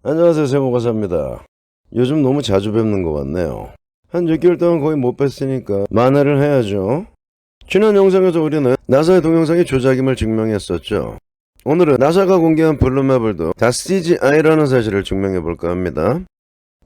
안녕하세요, 세모가사입니다. 요즘 너무 자주 뵙는 것 같네요. 한 6개월 동안 거의 못 뵀으니까 만회를 해야죠. 지난 영상에서 우리는 나사의 동영상이 조작임을 증명했었죠. 오늘은 나사가 공개한 블루마블도 다 CGI라는 사실을 증명해볼까 합니다.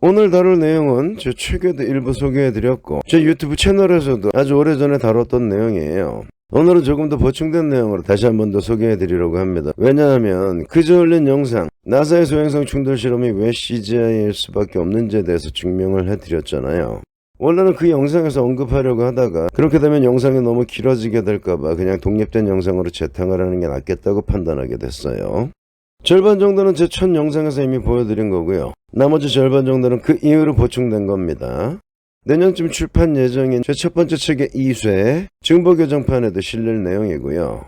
오늘 다룰 내용은 제 최근에도 일부 소개해드렸고 제 유튜브 채널에서도 아주 오래전에 다뤘던 내용이에요. 오늘은 조금 더 보충된 내용으로 다시 한 번 더 소개해드리려고 합니다. 왜냐하면 그저 올린 영상 나사의 소행성 충돌 실험이 왜 CGI일 수밖에 없는지에 대해서 증명을 해드렸잖아요. 원래는 그 영상에서 언급하려고 하다가 그렇게 되면 영상이 너무 길어지게 될까봐 그냥 독립된 영상으로 재탕을 하는 게 낫겠다고 판단하게 됐어요. 절반 정도는 제 첫 영상에서 이미 보여드린 거고요. 나머지 절반 정도는 그 이후로 보충된 겁니다. 내년쯤 출판 예정인 제 첫 번째 책의 2쇄 증거교정판에도 실릴 내용이고요.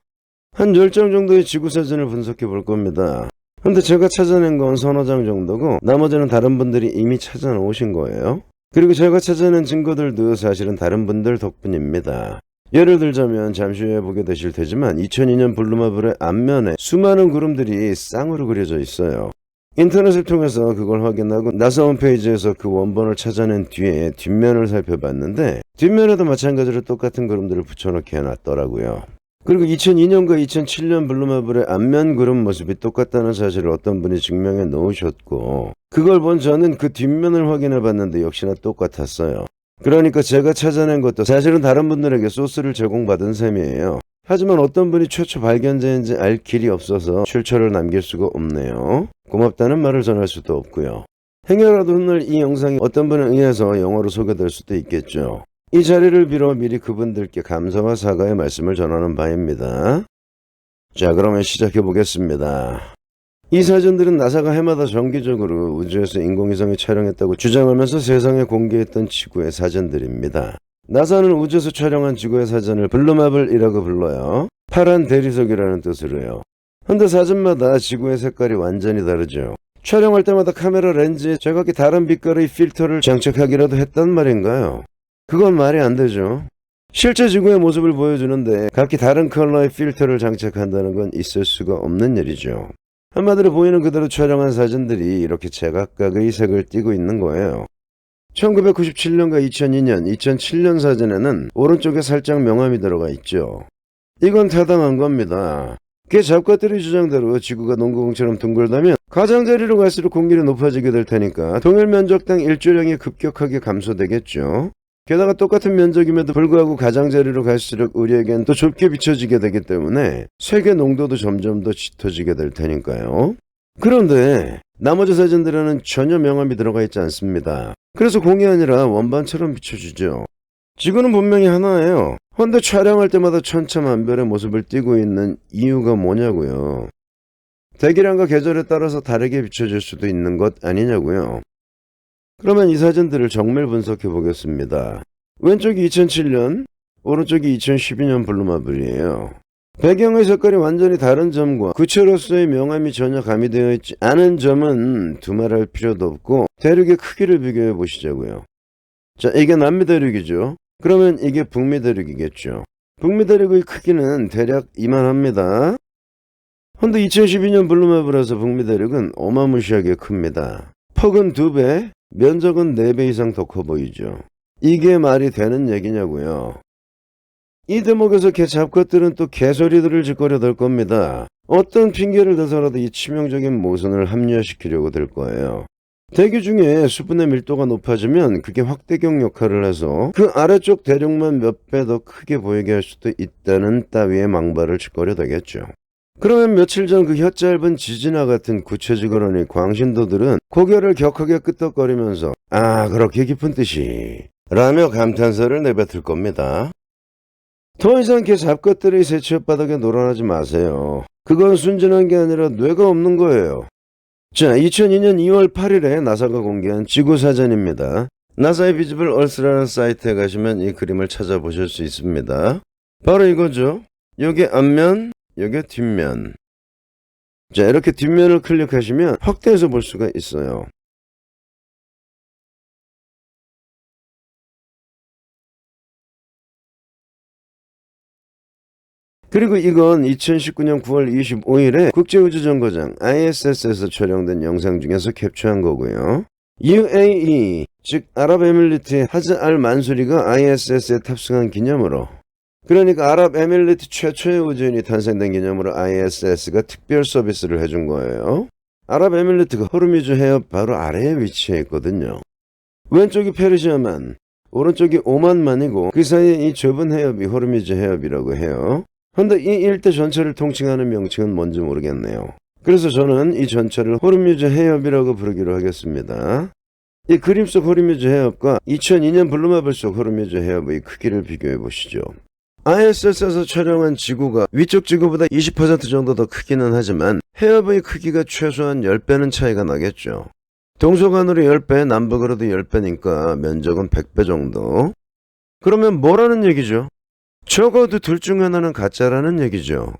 한 10장 정도의 지구사진을 분석해 볼 겁니다. 근데 제가 찾아낸 건 서너 장 정도고 나머지는 다른 분들이 이미 찾아놓으신 거예요. 그리고 제가 찾아낸 증거들도 사실은 다른 분들 덕분입니다. 예를 들자면 잠시 후에 보게 되실 테지만 2002년 블루마블의 앞면에 수많은 구름들이 쌍으로 그려져 있어요. 인터넷을 통해서 그걸 확인하고 나사 홈페이지에서 그 원본을 찾아낸 뒤에 뒷면을 살펴봤는데 뒷면에도 마찬가지로 똑같은 그림들을 붙여넣게 해놨더라고요. 그리고 2002년과 2007년 블루마블의 앞면 그림 모습이 똑같다는 사실을 어떤 분이 증명해 놓으셨고 그걸 본 저는 그 뒷면을 확인해 봤는데 역시나 똑같았어요. 그러니까 제가 찾아낸 것도 사실은 다른 분들에게 소스를 제공받은 셈이에요. 하지만 어떤 분이 최초 발견자인지 알 길이 없어서 출처를 남길 수가 없네요. 고맙다는 말을 전할 수도 없고요. 행여라도 훗날 이 영상이 어떤 분에 의해서 영어로 소개될 수도 있겠죠. 이 자리를 빌어 미리 그분들께 감사와 사과의 말씀을 전하는 바입니다. 자, 그러면 시작해 보겠습니다. 이 사진들은 나사가 해마다 정기적으로 우주에서 인공위성이 촬영했다고 주장하면서 세상에 공개했던 지구의 사진들입니다. 나사는 우주에서 촬영한 지구의 사진을 블루마블이라고 불러요. 파란 대리석이라는 뜻으로요. 근데 사진마다 지구의 색깔이 완전히 다르죠. 촬영할 때마다 카메라 렌즈에 제각기 다른 빛깔의 필터를 장착하기라도 했단 말인가요? 그건 말이 안 되죠. 실제 지구의 모습을 보여주는데 각기 다른 컬러의 필터를 장착한다는 건 있을 수가 없는 일이죠. 한마디로 보이는 그대로 촬영한 사진들이 이렇게 제각각의 색을 띠고 있는 거예요. 1997년과 2002년, 2007년 사진에는 오른쪽에 살짝 명암이 들어가 있죠. 이건 타당한 겁니다. 그 잡과들의 주장대로 지구가 농구공처럼 둥글다면 가장자리로 갈수록 공기가 높아지게 될 테니까 동일 면적당 일조량이 급격하게 감소되겠죠. 게다가 똑같은 면적임에도 불구하고 가장자리로 갈수록 우리에겐 더 좁게 비춰지게 되기 때문에 색의 농도도 점점 더 짙어지게 될 테니까요. 그런데 나머지 사진들에는 전혀 명암이 들어가 있지 않습니다. 그래서 공이 아니라 원반처럼 비춰지죠. 지구는 분명히 하나예요. 헌데 촬영할 때마다 천차만별의 모습을 띠고 있는 이유가 뭐냐고요. 대기량과 계절에 따라서 다르게 비춰질 수도 있는 것 아니냐고요. 그러면 이 사진들을 정밀 분석해 보겠습니다. 왼쪽이 2007년, 오른쪽이 2012년 블루마블이에요. 배경의 색깔이 완전히 다른 점과 구체로서의 명암이 전혀 가미되어 있지 않은 점은 두말할 필요도 없고 대륙의 크기를 비교해 보시자고요. 자, 이게 남미 대륙이죠. 그러면 이게 북미 대륙이겠죠. 북미 대륙의 크기는 대략 이만합니다. 근데 2012년 블루마블에서 북미 대륙은 어마무시하게 큽니다. 폭은 2배, 면적은 4배 이상 더 커 보이죠. 이게 말이 되는 얘기냐고요. 이 대목에서 개 잡것들은 또 개소리들을 짓거려 댈 겁니다. 어떤 핑계를 대서라도 이 치명적인 모순을 합리화시키려고 될 거예요. 대기 중에 수분의 밀도가 높아지면 그게 확대경 역할을 해서 그 아래쪽 대륙만 몇 배 더 크게 보이게 할 수도 있다는 따위의 망발을 짓거려 대겠죠. 그러면 며칠 전 그 혀짧은 지진화 같은 구체적으로는 광신도들은 고개를 격하게 끄덕거리면서 아, 그렇게 깊은 뜻이 라며 감탄사를 내뱉을 겁니다. 더 이상 개 잡것들이 새치혓바닥에 놀아나지 마세요. 그건 순진한 게 아니라 뇌가 없는 거예요. 자, 2002년 2월 8일에 나사가 공개한 지구사진입니다. 나사의 비지블 얼스라는 사이트에 가시면 이 그림을 찾아보실 수 있습니다. 바로 이거죠. 요게 앞면, 요게 뒷면. 자, 이렇게 뒷면을 클릭하시면 확대해서 볼 수가 있어요. 그리고 이건 2019년 9월 25일에 국제우주정거장 ISS에서 촬영된 영상 중에서 캡처한 거고요. UAE, 즉 아랍에밀리트의 하즈 알 만수리가 ISS에 탑승한 기념으로, 그러니까 아랍에밀리트 최초의 우주인이 탄생된 기념으로 ISS가 특별 서비스를 해준 거예요. 아랍에밀리트가 호르무즈 해협 바로 아래에 위치해 있거든요. 왼쪽이 페르시아만, 오른쪽이 오만만이고 그 사이에 이 좁은 해협이 호르무즈 해협이라고 해요. 근데 이 일대 전체를 통칭하는 명칭은 뭔지 모르겠네요. 그래서 저는 이 전체를 호르무즈 해협이라고 부르기로 하겠습니다. 이 그림 속 호르무즈 해협과 2002년 블루마블 속 호르무즈 해협의 크기를 비교해 보시죠. ISS에서 촬영한 지구가 위쪽 지구보다 20% 정도 더 크기는 하지만 해협의 크기가 최소한 10배는 차이가 나겠죠. 동서간으로 10배, 남북으로도 10배니까 면적은 100배 정도. 그러면 뭐라는 얘기죠? 적어도 둘 중 하나는 가짜라는 얘기죠.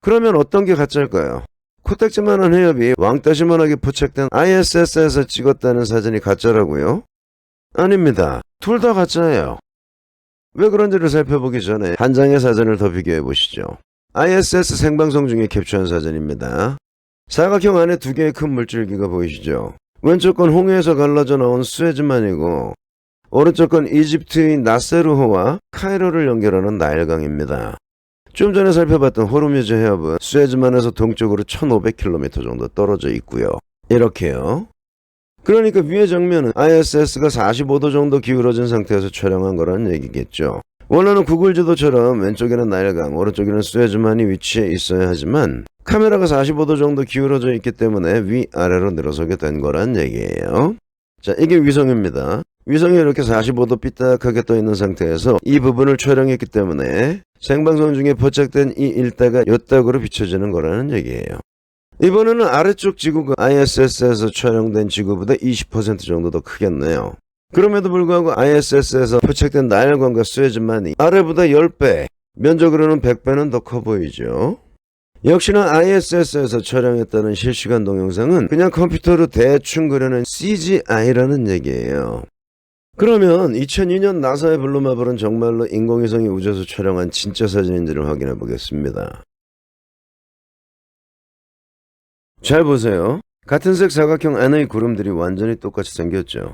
그러면 어떤 게 가짜일까요? 코딱지만한 해협이 왕따시만하게 포착된 ISS에서 찍었다는 사진이 가짜라고요? 아닙니다. 둘 다 가짜예요. 왜 그런지를 살펴보기 전에 한 장의 사진을 더 비교해 보시죠. ISS 생방송 중에 캡처한 사진입니다. 사각형 안에 두 개의 큰 물줄기가 보이시죠? 왼쪽 건 홍해에서 갈라져 나온 수에즈만이고 오른쪽 건 이집트의 나세르호와 카이로를 연결하는 나일강입니다. 좀 전에 살펴봤던 호르무즈 해협은 수에즈만에서 동쪽으로 1500km 정도 떨어져 있고요. 이렇게요. 그러니까 위의 장면은 ISS가 45도 정도 기울어진 상태에서 촬영한 거라는 얘기겠죠. 원래는 구글 지도처럼 왼쪽에는 나일강, 오른쪽에는 수에즈만이 위치해 있어야 하지만 카메라가 45도 정도 기울어져 있기 때문에 위아래로 늘어서게 된 거란 얘기예요. 자, 이게 위성입니다. 위성이 이렇게 45도 삐딱하게 떠 있는 상태에서 이 부분을 촬영했기 때문에 생방송 중에 포착된 이 일대가 요딱으로 비춰지는 거라는 얘기예요. 이번에는 아래쪽 지구가 ISS에서 촬영된 지구보다 20% 정도 더 크겠네요. 그럼에도 불구하고 ISS에서 포착된 나일강과 수에즈만이 아래보다 10배, 면적으로는 100배는 더 커 보이죠. 역시나 ISS에서 촬영했다는 실시간 동영상은 그냥 컴퓨터로 대충 그려낸 CGI라는 얘기예요. 그러면 2002년 나사의 블루마블은 정말로 인공위성이 우주에서 촬영한 진짜 사진인지를 확인해 보겠습니다. 잘 보세요. 같은 색 사각형 안의 구름들이 완전히 똑같이 생겼죠.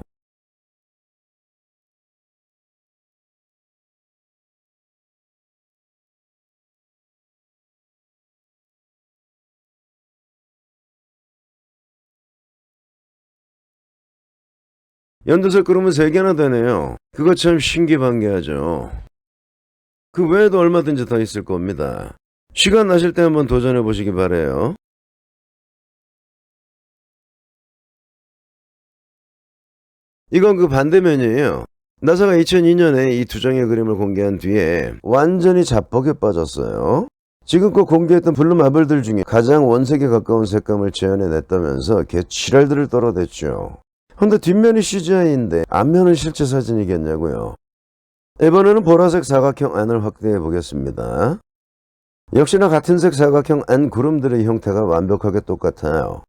연두색 구름은 3개나 되네요. 그거 참 신기반기하죠. 그 외에도 얼마든지 더 있을 겁니다. 시간 나실 때 한번 도전해 보시기 바래요. 이건 그 반대면이에요. 나사가 2002년에 이 두 장의 그림을 공개한 뒤에 완전히 자뻑에 빠졌어요. 지금껏 공개했던 블루마블들 중에 가장 원색에 가까운 색감을 재현해냈다면서 개 지랄들을 떨어댔죠. 근데 뒷면이 CGI인데 앞면은 실제 사진이겠냐고요. 이번에는 보라색 사각형 안을 확대해 보겠습니다. 역시나 같은 색 사각형 안 구름들의 형태가 완벽하게 똑같아요.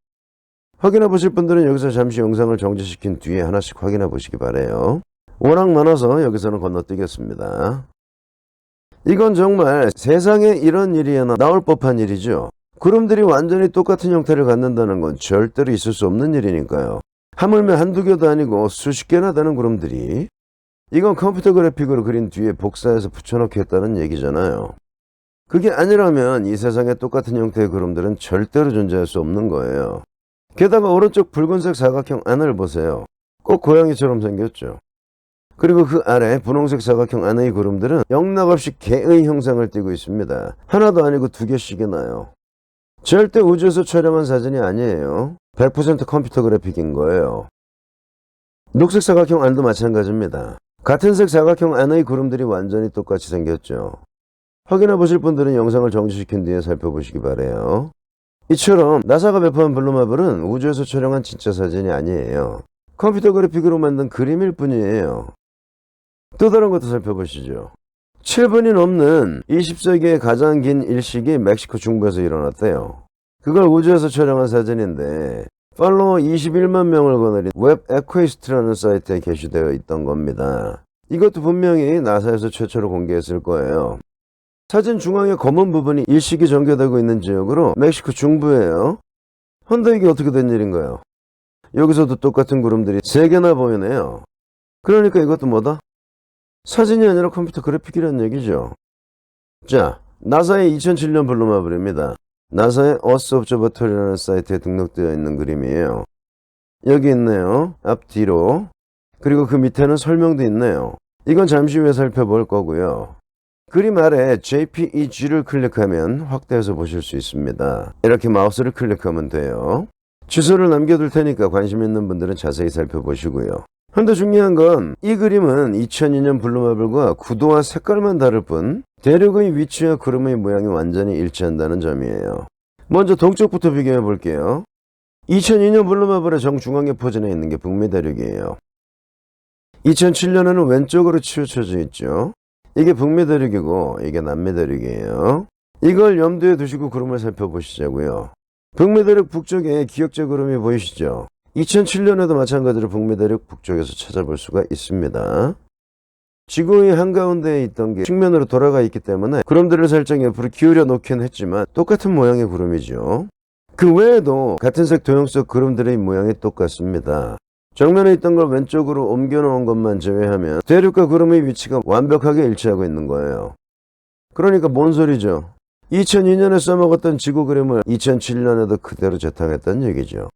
확인해 보실 분들은 여기서 잠시 영상을 정지시킨 뒤에 하나씩 확인해 보시기 바래요. 워낙 많아서 여기서는 건너뛰겠습니다. 이건 정말 세상에 이런 일이나 나올 법한 일이죠. 구름들이 완전히 똑같은 형태를 갖는다는 건 절대로 있을 수 없는 일이니까요. 하물며 한두 개도 아니고 수십 개나 되는 구름들이, 이건 컴퓨터 그래픽으로 그린 뒤에 복사해서 붙여넣기 했다는 얘기잖아요. 그게 아니라면 이 세상에 똑같은 형태의 구름들은 절대로 존재할 수 없는 거예요. 게다가 오른쪽 붉은색 사각형 안을 보세요. 꼭 고양이처럼 생겼죠. 그리고 그 아래 분홍색 사각형 안의 구름들은 영락없이 개의 형상을 띠고 있습니다. 하나도 아니고 2개씩이나요. 절대 우주에서 촬영한 사진이 아니에요. 100% 컴퓨터 그래픽인 거예요. 녹색 사각형 안도 마찬가지입니다. 같은 색 사각형 안의 구름들이 완전히 똑같이 생겼죠. 확인해 보실 분들은 영상을 정지시킨 뒤에 살펴보시기 바래요. 이처럼 나사가 배포한 블루마블은 우주에서 촬영한 진짜 사진이 아니에요. 컴퓨터 그래픽으로 만든 그림일 뿐이에요. 또 다른 것도 살펴보시죠. 7분이 넘는 20세기의 가장 긴 일식이 멕시코 중부에서 일어났대요. 그걸 우주에서 촬영한 사진인데 팔로워 21만 명을 거느린 웹 에퀘이스트라는 사이트에 게시되어 있던 겁니다. 이것도 분명히 나사에서 최초로 공개했을 거예요. 사진 중앙에 검은 부분이 일식이 전개되고 있는 지역으로 멕시코 중부예요. 헌데 이게 어떻게 된 일인가요? 여기서도 똑같은 구름들이 3개나 보이네요. 그러니까 이것도 뭐다? 사진이 아니라 컴퓨터 그래픽이란 얘기죠. 자, 나사의 2007년 블루마블입니다. 나사의 어스 옵저버터리라는 사이트에 등록되어 있는 그림이에요. 여기 있네요. 앞뒤로. 그리고 그 밑에는 설명도 있네요. 이건 잠시 후에 살펴볼 거고요. 그림 아래 JPEG를 클릭하면 확대해서 보실 수 있습니다. 이렇게 마우스를 클릭하면 돼요. 주소를 남겨둘 테니까 관심 있는 분들은 자세히 살펴보시고요. 근데 중요한 건 이 그림은 2002년 블루마블과 구도와 색깔만 다를 뿐 대륙의 위치와 구름의 모양이 완전히 일치한다는 점이에요. 먼저 동쪽부터 비교해 볼게요. 2002년 블루마블의 정중앙에 포진해 있는 게 북미 대륙이에요. 2007년에는 왼쪽으로 치우쳐져 있죠. 이게 북미 대륙이고 이게 남미 대륙이에요. 이걸 염두에 두시고 구름을 살펴보시자고요. 북미 대륙 북쪽에 기역자 구름이 보이시죠? 2007년에도 마찬가지로 북미 대륙 북쪽에서 찾아볼 수가 있습니다. 지구의 한가운데에 있던 게 측면으로 돌아가 있기 때문에 구름들을 살짝 옆으로 기울여 놓긴 했지만 똑같은 모양의 구름이죠. 그 외에도 같은 색 도형 속 구름들의 모양이 똑같습니다. 정면에 있던 걸 왼쪽으로 옮겨 놓은 것만 제외하면 대륙과 구름의 위치가 완벽하게 일치하고 있는 거예요. 그러니까 뭔 소리죠? 2002년에 써먹었던 지구 그림을 2007년에도 그대로 재탕했다는 얘기죠.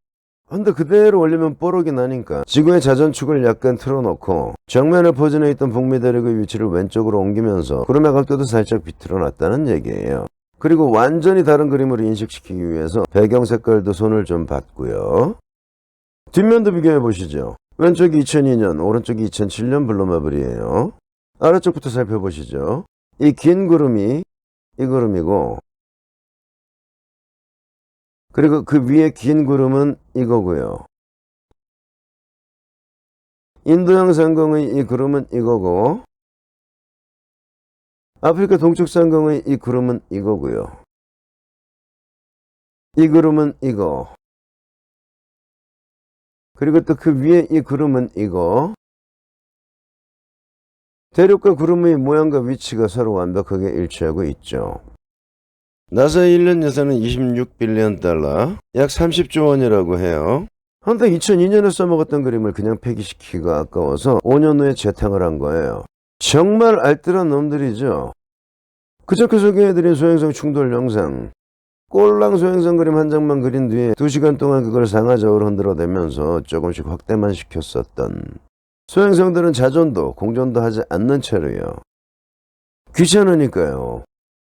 근데 그대로 올리면 뽀록이 나니까 지구의 자전축을 약간 틀어놓고 정면에 포진해 있던 북미 대륙의 위치를 왼쪽으로 옮기면서 구름의 각도도 살짝 비틀어 놨다는 얘기예요. 그리고 완전히 다른 그림으로 인식시키기 위해서 배경 색깔도 손을 좀 봤고요. 뒷면도 비교해 보시죠. 왼쪽이 2002년, 오른쪽이 2007년 블루마블이에요. 아래쪽부터 살펴보시죠. 이 긴 구름이 이 구름이고 그리고 그 위에 긴 구름은 이거고요. 인도양 상공의 이 구름은 이거고 아프리카 동쪽 상공의 이 구름은 이거고요. 이 구름은 이거. 그리고 또 그 위에 이 구름은 이거. 대륙과 구름의 모양과 위치가 서로 완벽하게 일치하고 있죠. 나사의 1년 예산은 26빌리언 달러, 약 30조 원이라고 해요. 한데 2002년에 써먹었던 그림을 그냥 폐기시키기가 아까워서 5년 후에 재탕을 한 거예요. 정말 알뜰한 놈들이죠. 그저께 소개해드린 소행성 충돌 영상. 꼴랑 소행성 그림 한 장만 그린 뒤에 2시간 동안 그걸 상하좌우로 흔들어대면서 조금씩 확대만 시켰었던 소행성들은 자전도, 공전도 하지 않는 채로요. 귀찮으니까요.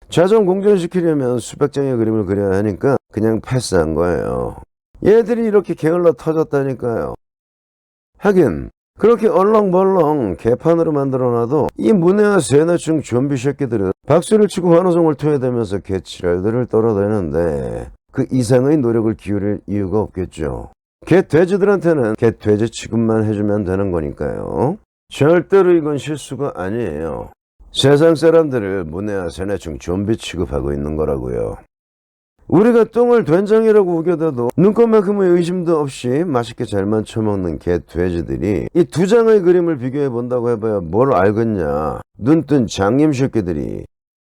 자전 공전시키려면 수백 장의 그림을 그려야 하니까 그냥 패스한 거예요. 얘들이 이렇게 게을러 터졌다니까요. 하긴 그렇게 얼렁벌렁 개판으로 만들어놔도 이 문해와 세뇌충 좀비 새끼들은 박수를 치고 환호성을 토해대면서 개치랄들을 떨어대는데 그 이상의 노력을 기울일 이유가 없겠죠. 개돼지들한테는 개돼지 취급만 해주면 되는 거니까요. 절대로 이건 실수가 아니에요. 세상 사람들을 문해와 세뇌충 좀비 취급하고 있는 거라고요. 우리가 똥을 된장이라고 우겨대도 눈꽃만큼의 의심도 없이 맛있게 잘만 처먹는 개돼지들이 이 2장의 그림을 비교해 본다고 해봐야 뭘 알겠냐. 눈뜬 장님 새끼들이.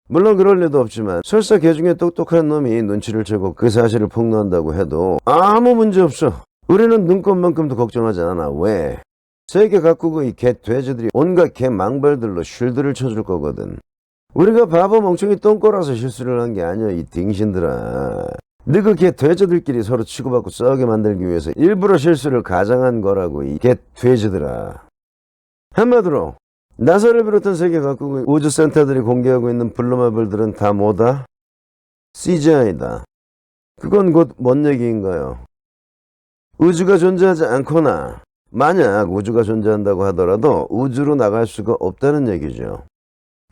물론 그럴 리도 없지만 설사 개 중에 똑똑한 놈이 눈치를 채고 그 사실을 폭로한다고 해도 아무 문제 없어. 우리는 눈꽃만큼도 걱정하지 않아. 왜? 세계 각국의 개돼지들이 온갖 개망발들로 쉴드를 쳐줄 거거든. 우리가 바보 멍청이 똥꼬라서 실수를 한 게 아니야, 이 딩신들아. 너그 개돼지들끼리 서로 치고받고 싸우게 만들기 위해서 일부러 실수를 가장한 거라고, 이 개돼지들아. 한마디로 나사를 비롯한 세계 각국의 우주센터들이 공개하고 있는 블루마블들은 다 뭐다? CGI다. 그건 곧 뭔 얘기인가요? 우주가 존재하지 않거나 만약 우주가 존재한다고 하더라도 우주로 나갈 수가 없다는 얘기죠.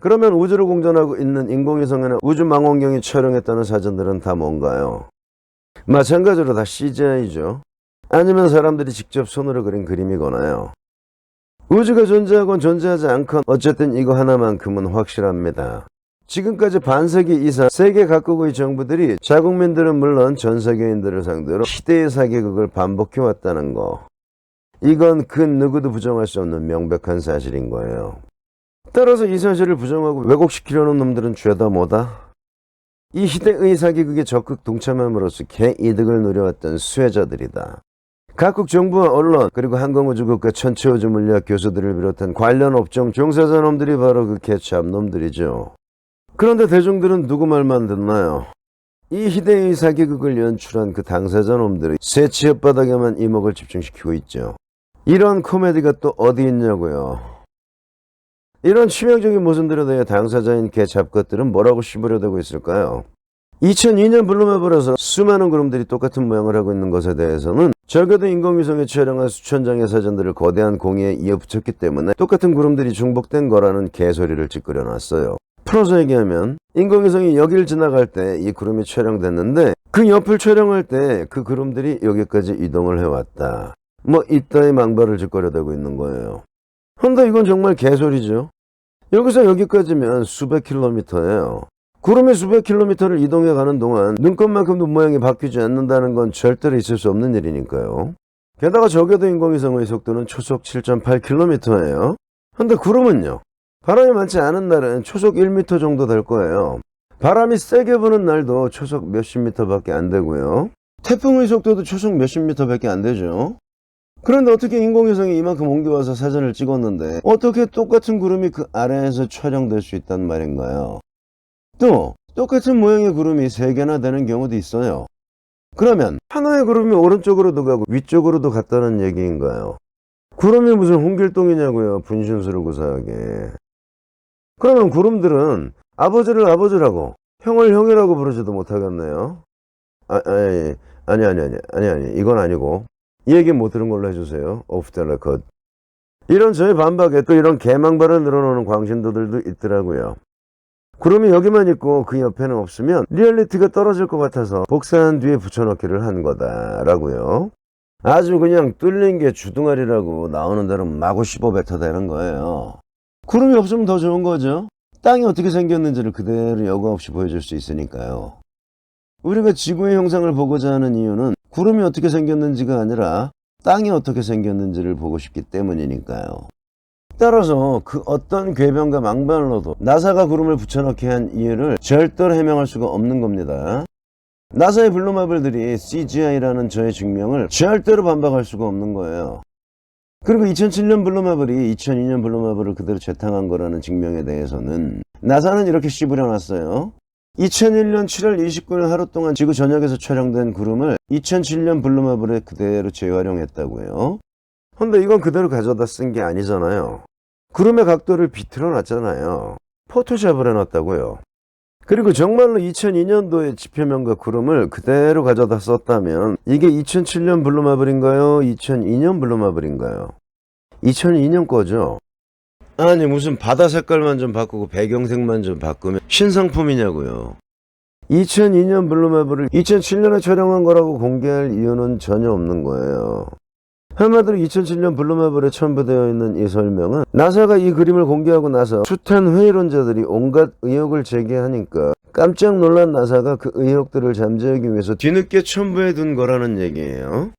그러면 우주를 공전하고 있는 인공위성에는 우주망원경이 촬영했다는 사진들은 다 뭔가요? 마찬가지로 다 CGI죠. 아니면 사람들이 직접 손으로 그린 그림이거나요. 우주가 존재하건 존재하지 않건 어쨌든 이거 하나만큼은 확실합니다. 지금까지 반세기 이상 세계 각국의 정부들이 자국민들은 물론 전 세계인들을 상대로 시대의 사기극을 반복해왔다는 거. 이건 그 누구도 부정할 수 없는 명백한 사실인 거예요. 따라서 이 사실을 부정하고 왜곡시키려는 놈들은 죄다 뭐다? 이 시대의 사기극에 적극 동참함으로써 개이득을 누려왔던 수혜자들이다. 각국 정부와 언론 그리고 항공우주국가 천체우주물리학 교수들을 비롯한 관련 업종 종사자놈들이 바로 그 개참놈들이죠. 그런데 대중들은 누구 말만 듣나요? 이 시대의 사기극을 연출한 그 당사자놈들의 새 치읓바닥에만 이목을 집중시키고 있죠. 이런 코미디가 또 어디 있냐고요. 이런 치명적인 모순들에 대해 당사자인 개잡것들은 뭐라고 씹으려대고 있을까요? 2002년 블루맵을에서 수많은 그림들이 똑같은 모양을 하고 있는 것에 대해서는 적어도 인공위성이 촬영한 수천 장의 사진들을 거대한 공에 이어붙였기 때문에 똑같은 구름들이 중복된 거라는 개소리를 찌끄려놨어요. 풀어서 얘기하면 인공위성이 여길 지나갈 때 이 구름이 촬영됐는데 그 옆을 촬영할 때 그 구름들이 여기까지 이동을 해왔다. 뭐 이따위 망발을 짓거려대고 있는 거예요. 근데 이건 정말 개소리죠. 여기서 여기까지면 수백 킬로미터예요. 구름이 수백 킬로미터를 이동해 가는 동안 눈곱만큼도 모양이 바뀌지 않는다는 건 절대로 있을 수 없는 일이니까요. 게다가 적여도 인공위성의 속도는 초속 7.8km예요. 근데 구름은요. 바람이 많지 않은 날은 초속 1m 정도 될 거예요. 바람이 세게 부는 날도 초속 몇십 미터밖에 안 되고요. 태풍의 속도도 초속 몇십 미터밖에 안 되죠. 그런데 어떻게 인공위성이 이만큼 옮겨와서 사진을 찍었는데 어떻게 똑같은 구름이 그 아래에서 촬영될 수 있단 말인가요? 또 똑같은 모양의 구름이 3개나 되는 경우도 있어요. 그러면 하나의 구름이 오른쪽으로도 가고 위쪽으로도 갔다는 얘기인가요? 구름이 무슨 홍길동이냐고요, 분신술을 구사하게. 그러면 구름들은 아버지를 아버지라고 형을 형이라고 부르지도 못하겠네요. 아니 이건 아니고 이 얘기 못 들은 걸로 해주세요. 오프 더 레코드. 이런 저의 반박에 또 이런 개망발을 늘어놓는 광신도들도 있더라고요. 구름이 여기만 있고 그 옆에는 없으면 리얼리티가 떨어질 것 같아서 복사한 뒤에 붙여넣기를 한 거다라고요. 아주 그냥 뚫린 게 주둥아리라고 나오는 대로 마구 씹어뱉어대는 거예요. 구름이 없으면 더 좋은 거죠. 땅이 어떻게 생겼는지를 그대로 여과 없이 보여줄 수 있으니까요. 우리가 지구의 형상을 보고자 하는 이유는 구름이 어떻게 생겼는지가 아니라 땅이 어떻게 생겼는지를 보고 싶기 때문이니까요. 따라서 그 어떤 궤변과 망발로도 나사가 구름을 붙여넣게 한 이유를 절대로 해명할 수가 없는 겁니다. 나사의 블루마블들이 CGI라는 저의 증명을 절대로 반박할 수가 없는 거예요. 그리고 2007년 블루마블이 2002년 블루마블을 그대로 재탕한 거라는 증명에 대해서는 나사는 이렇게 씹으려놨어요. 2001년 7월 29일 하루 동안 지구 전역에서 촬영된 구름을 2007년 블루마블에 그대로 재활용했다고요. 근데 이건 그대로 가져다 쓴 게 아니잖아요. 구름의 각도를 비틀어 놨잖아요. 포토샵을 해놨다고요. 그리고 정말로 2002년도의 지표면과 구름을 그대로 가져다 썼다면 이게 2007년 블루마블인가요? 2002년 블루마블인가요? 2002년 거죠. 아니 무슨 바다 색깔만 좀 바꾸고 배경색만 좀 바꾸면 신상품이냐고요. 2002년 블루마블을 2007년에 촬영한 거라고 공개할 이유는 전혀 없는 거예요. 한마디로 2007년 블루마블에 첨부되어 있는 이 설명은 나사가 이 그림을 공개하고 나서 숱한 회의론자들이 온갖 의혹을 제기하니까 깜짝 놀란 나사가 그 의혹들을 잠재우기 위해서 뒤늦게 첨부해 둔 거라는 얘기예요.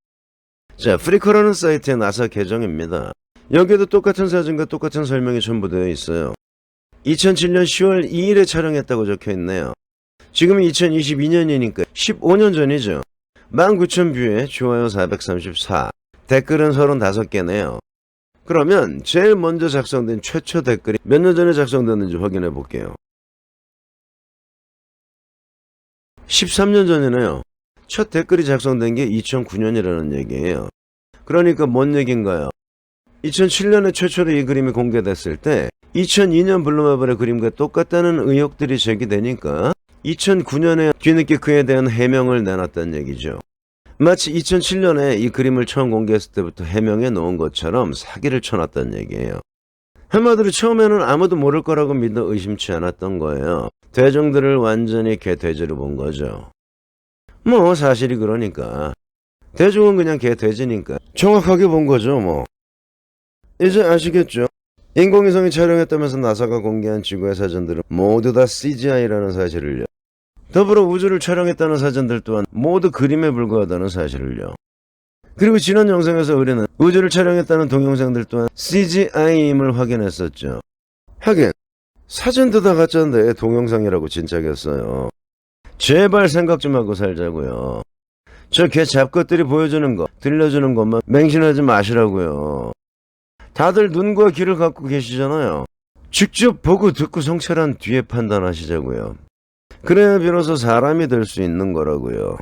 자, 프리커라는 사이트의 나사 계정입니다. 여기에도 똑같은 사진과 똑같은 설명이 첨부되어 있어요. 2007년 10월 2일에 촬영했다고 적혀 있네요. 지금이 2022년이니까 15년 전이죠. 19,000뷰에 좋아요 434. 댓글은 35개네요. 그러면 제일 먼저 작성된 최초 댓글이 몇 년 전에 작성됐는지 확인해 볼게요. 13년 전이네요. 첫 댓글이 작성된 게 2009년이라는 얘기예요. 그러니까 뭔 얘기인가요? 2007년에 최초로 이 그림이 공개됐을 때 2002년 블루마블의 그림과 똑같다는 의혹들이 제기되니까 2009년에 뒤늦게 그에 대한 해명을 내놨다는 얘기죠. 마치 2007년에 이 그림을 처음 공개했을 때부터 해명해 놓은 것처럼 사기를 쳐놨다는 얘기예요. 한마디로 처음에는 아무도 모를 거라고 믿어 의심치 않았던 거예요. 대중들을 완전히 개돼지로 본 거죠. 뭐 사실이 그러니까. 대중은 그냥 개돼지니까 정확하게 본 거죠 뭐. 이제 아시겠죠? 인공위성이 촬영했다면서 나사가 공개한 지구의 사진들은 모두 다 CGI라는 사실을요. 더불어 우주를 촬영했다는 사진들 또한 모두 그림에 불과하다는 사실을요. 그리고 지난 영상에서 우리는 우주를 촬영했다는 동영상들 또한 CGI임을 확인했었죠. 하긴 사진도 다 가짜인데 동영상이라고 진짜겠어요. 제발 생각 좀 하고 살자고요. 저 개 잡것들이 보여주는 거, 들려주는 것만 맹신하지 마시라고요. 다들 눈과 귀를 갖고 계시잖아요. 직접 보고 듣고 성찰한 뒤에 판단하시자고요. 그래야 비로소 사람이 될 수 있는 거라고요.